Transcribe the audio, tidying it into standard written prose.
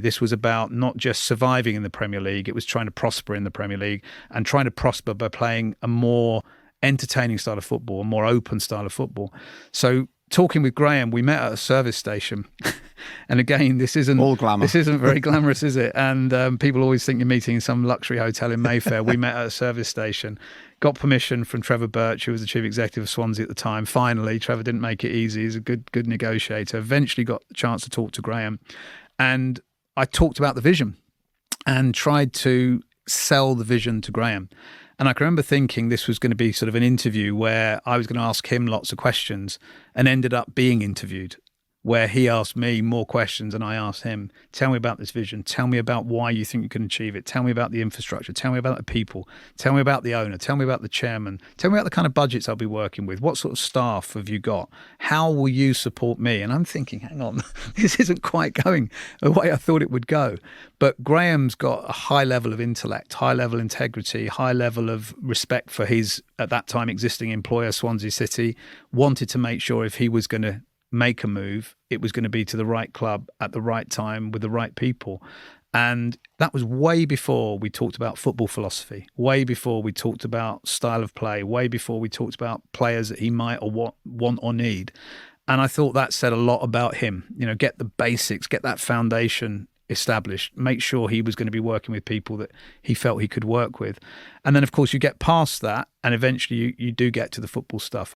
This was about not just surviving in the Premier League, it was trying to prosper in the Premier League and trying to prosper by playing a more entertaining style of football, a more open style of football. So talking with Graham, we met at a service station. And again, this isn't all glamour. This isn't very glamorous, is it? And people always think you're meeting in some luxury hotel in Mayfair. We met at a service station, got permission from Trevor Birch, who was the chief executive of Swansea at the time. Finally, Trevor didn't make it easy. He's a good negotiator. Eventually got the chance to talk to Graham. And I talked about the vision and tried to sell the vision to Graham. And I can remember thinking this was going to be sort of an interview where I was going to ask him lots of questions, and ended up being interviewed, where he asked me more questions and I asked him, tell me about this vision. Tell me about why you think you can achieve it. Tell me about the infrastructure. Tell me about the people. Tell me about the owner. Tell me about the chairman. Tell me about the kind of budgets I'll be working with. What sort of staff have you got? How will you support me? And I'm thinking, hang on, this isn't quite going the way I thought it would go. But Graham's got a high level of intellect, high level integrity, high level of respect for his, at that time, existing employer, Swansea City. Wanted to make sure if he was going to make a move, it was going to be to the right club at the right time with the right people. And that was way before we talked about football philosophy, way before we talked about style of play, way before we talked about players that he might or want or need. And I thought that said a lot about him. You know, get the basics, get that foundation established, make sure he was going to be working with people that he felt he could work with. And then, of course, you get past that and eventually you do get to the football stuff.